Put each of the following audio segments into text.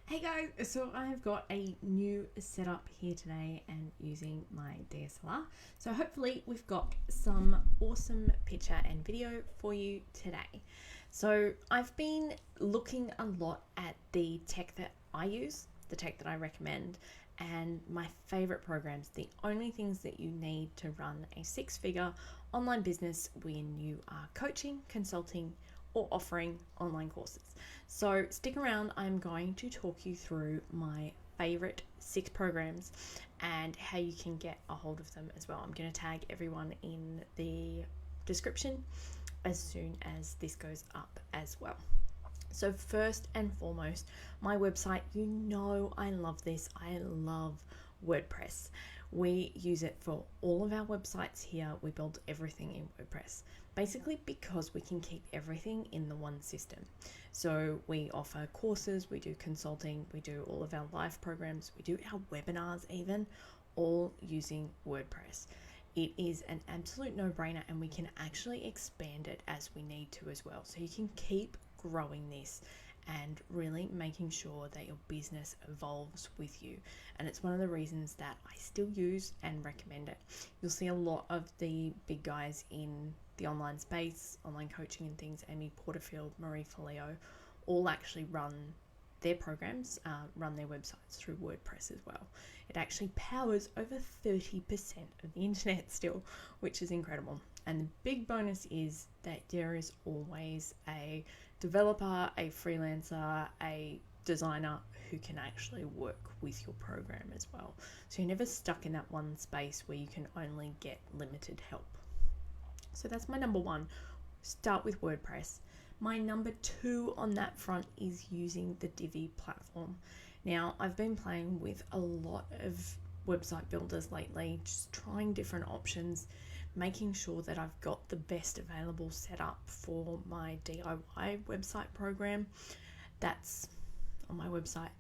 Hey guys, so I've got a new setup here today and using my DSLR. So hopefully we've got some awesome picture and video for you today. So I've been looking a lot at the tech that I use, the tech that I recommend, and my favorite programs, the only things that you need to run a six-figure online business when you are coaching, consulting, or offering online courses. So stick around, I'm going to talk you through my favorite 6 programs and how you can get a hold of them as well. I'm going to tag everyone in the description as soon as this goes up as well. So first and foremost, my website, you know I love this. I love WordPress. We use it for all of our websites here. We build everything in WordPress, basically because we can keep everything in the one system. So we offer courses, we do consulting, we do all of our live programs, we do our webinars even, all using WordPress. It is an absolute no-brainer, and we can actually expand it as we need to as well. So you can keep growing this and really making sure that your business evolves with you. And it's one of the reasons that I still use and recommend it. You'll see a lot of the big guys in the online space, online coaching and things, Amy Porterfield, Marie Forleo, all actually run their programs, run their websites through WordPress as well. It actually powers over 30% of the internet still, which is incredible. And the big bonus is that there is always a developer, a freelancer, a designer who can actually work with your program as well. So you're never stuck in that one space where you can only get limited help. So that's my number 1. Start with WordPress. My number 2 on that front is using the Divi platform. Now, I've been playing with a lot of website builders lately, just trying different options, making sure that I've got the best available setup for my DIY website program. That's on my website.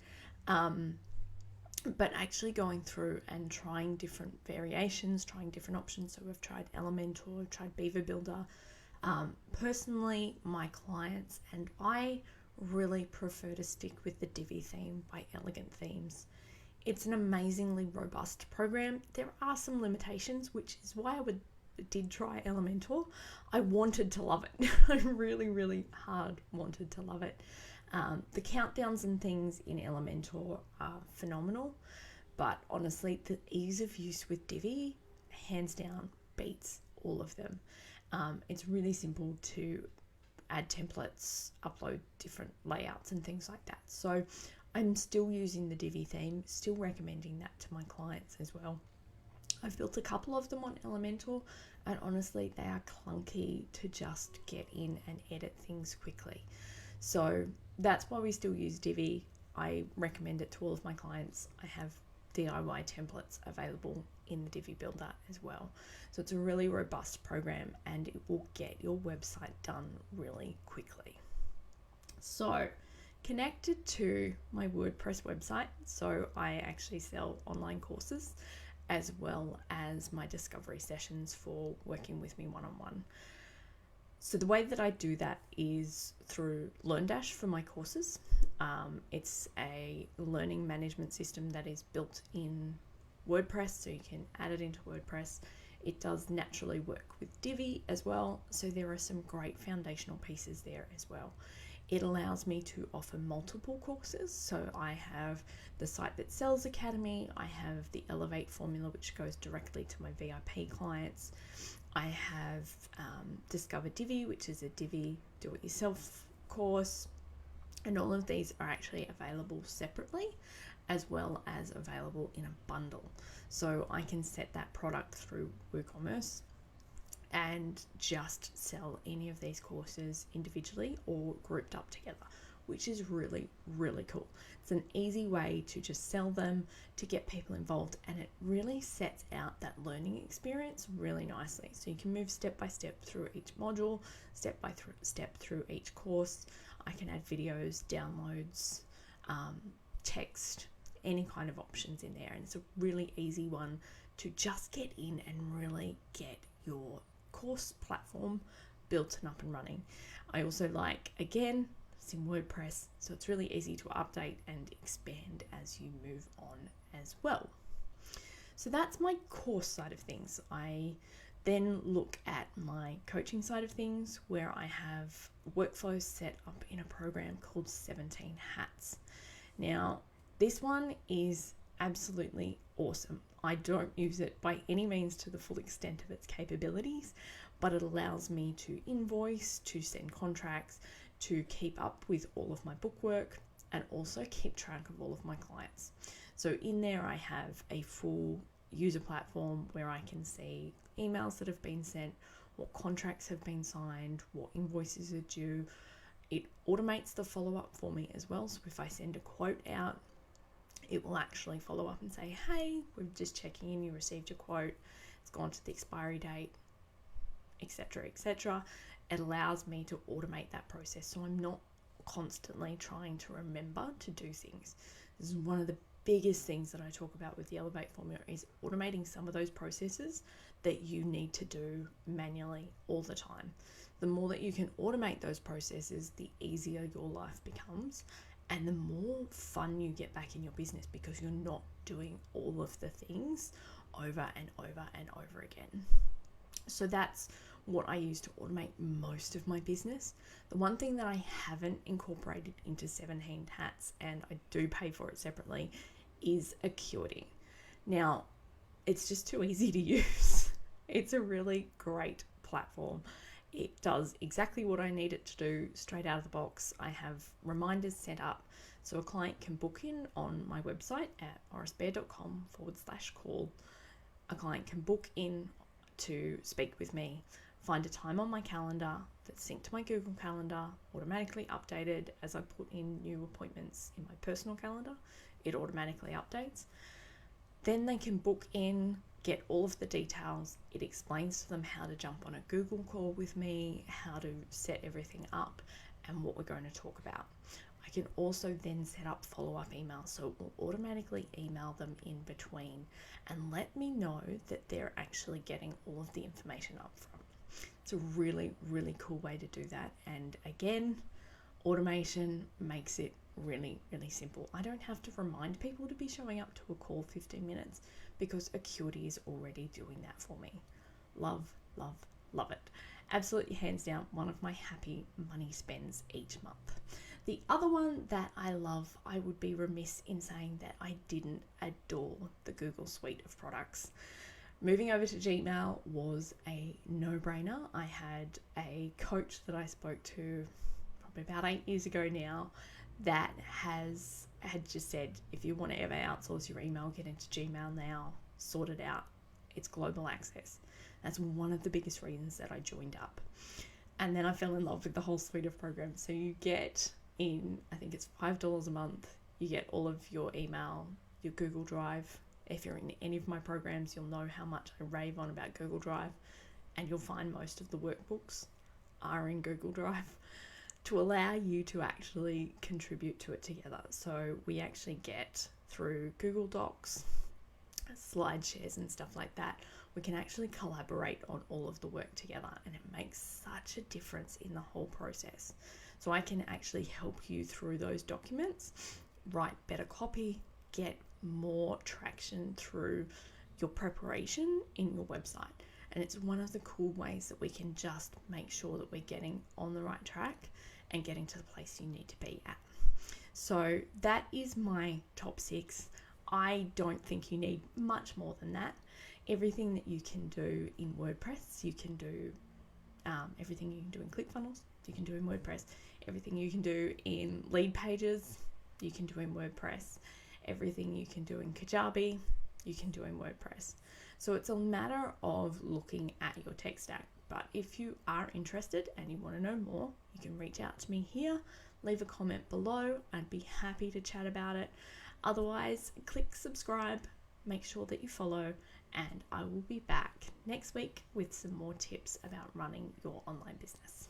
But actually going through and trying different variations, trying different options. So we've tried Elementor, we've tried Beaver Builder. Personally, my clients and I really prefer to stick with the Divi theme by Elegant Themes. It's an amazingly robust program. There are some limitations, which is why I did try Elementor. I wanted to love it. I really hard wanted to love it. The countdowns and things in Elementor are phenomenal, but honestly, the ease of use with Divi, hands down, beats all of them. It's really simple to add templates, upload different layouts and things like that. So I'm still using the Divi theme, still recommending that to my clients as well. I've built a couple of them on Elementor, and honestly, they are clunky to just get in and edit things quickly. So that's why we still use Divi. I recommend it to all of my clients. I have DIY templates available in the Divi Builder as well. So it's a really robust program and it will get your website done really quickly. So connected to my WordPress website, so I actually sell online courses as well as my discovery sessions for working with me one-on-one. So the way that I do that is through LearnDash for my courses. It's a learning management system that is built in WordPress, so you can add it into WordPress. It does naturally work with Divi as well, so there are some great foundational pieces there as well. It allows me to offer multiple courses, so I have the Site That Sells Academy, I have the Elevate formula, which goes directly to my VIP clients. I have Discover Divi, which is a Divi do-it-yourself course, and all of these are actually available separately as well as available in a bundle. So I can set that product through WooCommerce and just sell any of these courses individually or grouped up together, which is really cool. It's an easy way to just sell them, to get people involved, and it really sets out that learning experience really nicely. So you can move step by step through each module, step by step through each course. I can add videos, downloads, text, any kind of options in there, and it's a really easy one to just get in and really get your course platform built and up and running. I also like, again, It's in WordPress, so it's really easy to update and expand as you move on as well. So that's my course side of things. I then look at my coaching side of things, where I have workflows set up in a program called 17 Hats. Now, this one is absolutely awesome. I don't use it by any means to the full extent of its capabilities, but it allows me to invoice, to send contracts, to keep up with all of my bookwork, and also keep track of all of my clients. So in there I have a full user platform where I can see emails that have been sent, what contracts have been signed, what invoices are due. It automates the follow-up for me as well. So if I send a quote out, it will actually follow up and say, hey, we're just checking in, you received your quote, it's gone to the expiry date, etc., etc. It allows me to automate that process, so I'm not constantly trying to remember to do things. This is one of the biggest things that I talk about with the Elevate formula, is automating some of those processes that you need to do manually all the time. The more that you can automate those processes, the easier your life becomes, and the more fun you get back in your business, because you're not doing all of the things over and over and over again. So that's what I use to automate most of my business. The one thing that I haven't incorporated into 17 Hats, and I do pay for it separately, is Acuity. Now, it's just too easy to use. It's a really great platform. It does exactly what I need it to do straight out of the box. I have reminders set up so a client can book in on my website at orisbaird.com/call. A client can book in to speak with me, find a time on my calendar that's synced to my Google Calendar, automatically updated as I put in new appointments in my personal calendar. It automatically updates. Then they can book in, get all of the details. It explains to them how to jump on a Google call with me, how to set everything up, and what we're going to talk about. I can also then set up follow-up emails, so it will automatically email them in between and let me know that they're actually getting all of the information up front. It's a really, really cool way to do that. And again, automation makes it really, really simple. I don't have to remind people to be showing up to a call 15 minutes because Acuity is already doing that for me. Love, love, love it. Absolutely, hands down, one of my happy money spends each month. The other one that I love, I would be remiss in saying that I didn't adore the Google suite of products. Moving over to Gmail was a no-brainer. I had a coach that I spoke to probably about 8 years ago now that had just said, if you want to ever outsource your email, get into Gmail now, sort it out. It's global access. That's one of the biggest reasons that I joined up. And then I fell in love with the whole suite of programs. So you get in, I think it's $5 a month, you get all of your email, your Google Drive. If you're in any of my programs, you'll know how much I rave on about Google Drive, and you'll find most of the workbooks are in Google Drive to allow you to actually contribute to it together. So we actually get through Google Docs, slide shares and stuff like that, we can actually collaborate on all of the work together, and it makes such a difference in the whole process. So I can actually help you through those documents, write better copy, get more traction through your preparation in your website. And it's one of the cool ways that we can just make sure that we're getting on the right track and getting to the place you need to be at. So that is my top 6. I don't think you need much more than that. Everything that you can do in WordPress, you can do everything you can do in ClickFunnels, you can do in WordPress. Everything you can do in Lead Pages, you can do in WordPress. Everything you can do in Kajabi, you can do in WordPress. So it's a matter of looking at your tech stack. But if you are interested and you want to know more, you can reach out to me here, leave a comment below. I'd be happy to chat about it. Otherwise, click subscribe, make sure that you follow, and I will be back next week with some more tips about running your online business.